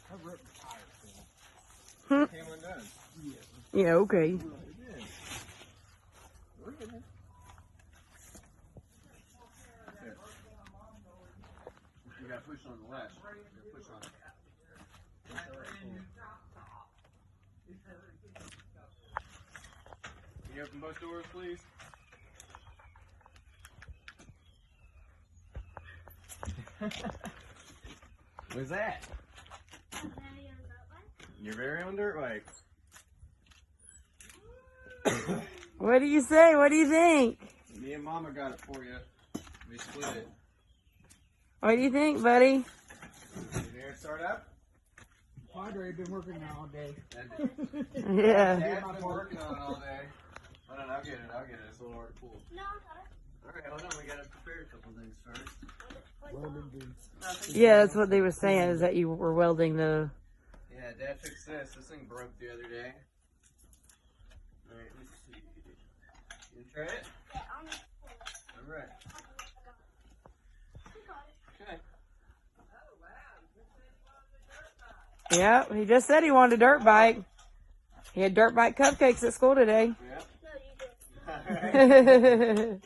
Cover up the tire. Came undone. Yeah, okay. You got to push on the latch. Push on it. Can you open both doors, please? What's that? Your very own dirt bike. What do you say? What do you think? Me and Mama got it for you. We split it. What do you think, buddy? Did it start up? Padre been working now all day. Yeah. Dad's been working on it all day. Hold on, I'll get it. It's a little hard to pull. No, I got it. Alright, hold on. We gotta prepare a couple things first. Welding boots. Yeah, that's what they were saying, is that you were welding the... Yeah, Dad fixed this. This thing broke the other day. Alright, let's see. You try it? Yeah, I'm gonna Alright. Okay. Yeah, he just said he wanted a dirt bike. He had dirt bike cupcakes at school today. Yep. No, you did. Alright.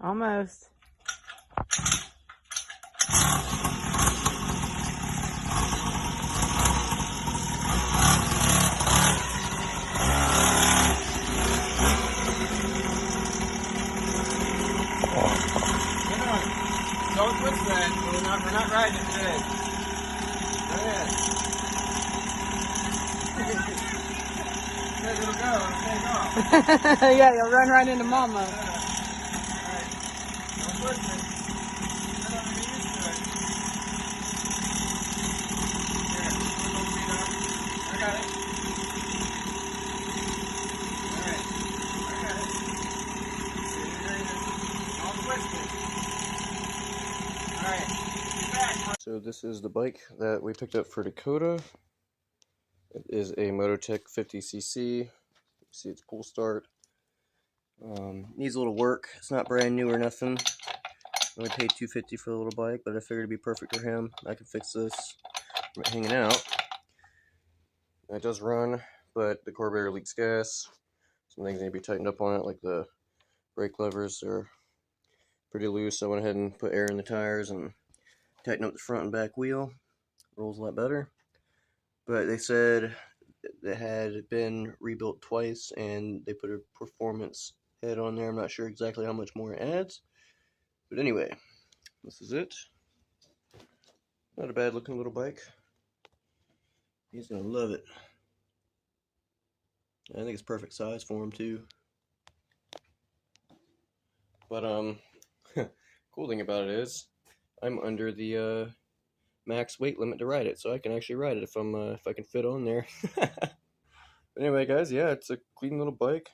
Almost. Don't twist that. We're not riding it today. Go ahead. It'll go. It'll take off. Yeah, you'll run right into Mama. Alright. Don't twist it. You're not gonna get used to it. Here, put those feet up. I got it. Alright. I got it. Don't twist it. Alright. So this is the bike that we picked up for Dakota. It is a Mototech 50cc. You see it's pull start. Needs a little work. It's not brand new or nothing. Only paid $250 for the little bike, but I figured it'd be perfect for him. I can fix this from it hanging out. It does run, but the carburetor leaks gas. Some things need to be tightened up on it, like the brake levers are pretty loose. So I went ahead and put air in the tires and tightened up the front and back wheel. Rolls a lot better. But they said it had been rebuilt twice and they put a performance head on there. I'm not sure exactly how much more it adds. But anyway, this is it. Not a bad looking little bike. He's gonna love it. I think it's perfect size for him too. But cool thing about it is I'm under the max weight limit to ride it, so I can actually ride it if I can fit on there. But anyway, guys, yeah, it's a clean little bike.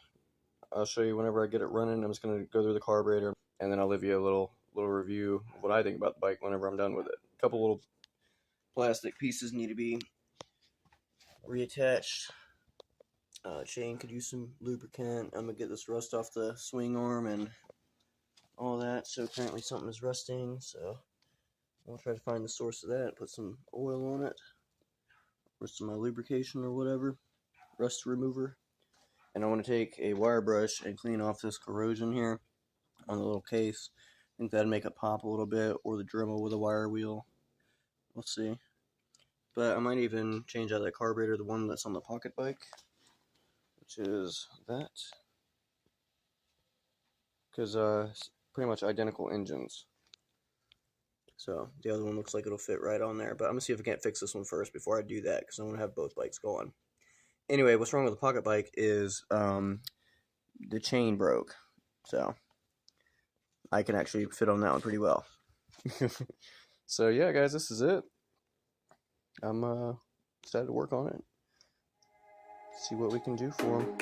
I'll show you whenever I get it running. I'm just gonna go through the carburetor, and then I'll leave you a little review of what I think about the bike whenever I'm done with it. A couple little plastic pieces need to be reattached. Chain could use some lubricant. I'm gonna get this rust off the swing arm and all that. So apparently something is rusting, so I'll try to find the source of that, put some oil on it, or some lubrication or whatever, rust remover. And I want to take a wire brush and clean off this corrosion here on the little case. I think that'd make it pop a little bit, or the Dremel with a wire wheel. We'll see. But I might even change out that carburetor, the one that's on the pocket bike, which is that. Because it's pretty much identical engines. So the other one looks like it'll fit right on there, but I'm gonna see if I can't fix this one first before I do that, because I want to have both bikes going. Anyway, what's wrong with the pocket bike is the chain broke, so I can actually fit on that one pretty well. So yeah, guys, this is it. I'm excited to work on it, see what we can do for them.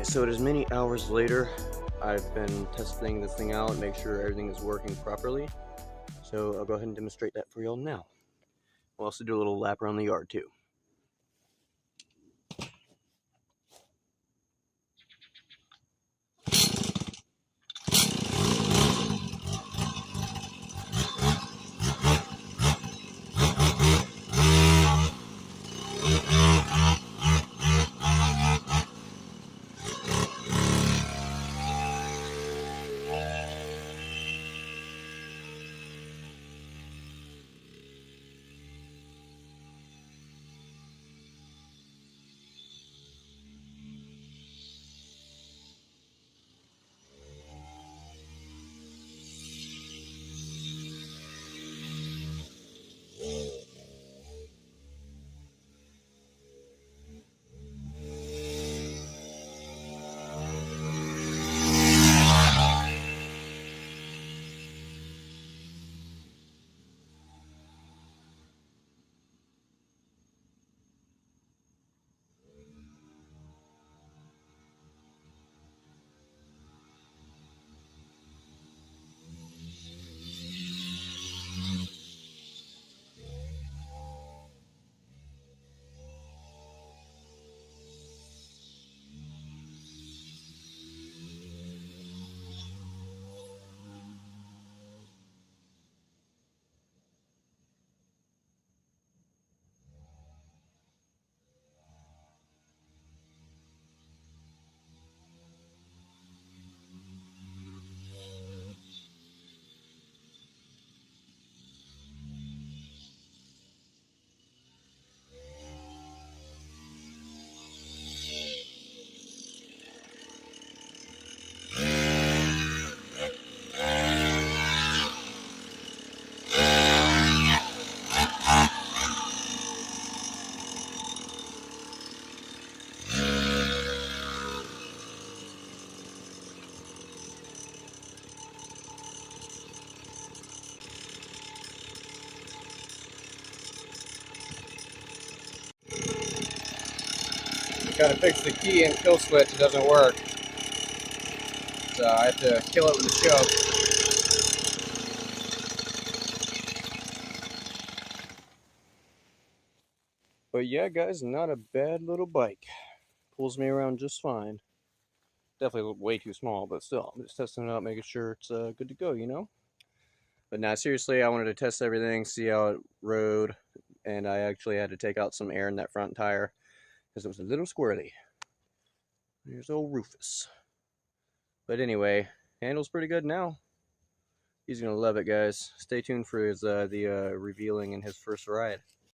Alright, so it is many hours later. I've been testing this thing out, make sure everything is working properly. So I'll go ahead and demonstrate that for y'all now. We'll also do a little lap around the yard too. Gotta fix the key and kill switch, it doesn't work. So I have to kill it with a choke. But yeah guys, not a bad little bike. Pulls me around just fine. Definitely way too small, but still, I'm just testing it out, making sure it's good to go, you know? But now seriously, I wanted to test everything, see how it rode, and I actually had to take out some air in that front tire because it was a little squirrely. Here's old Rufus. But anyway, handles pretty good now. He's gonna love it, guys. Stay tuned for his revealing in his first ride.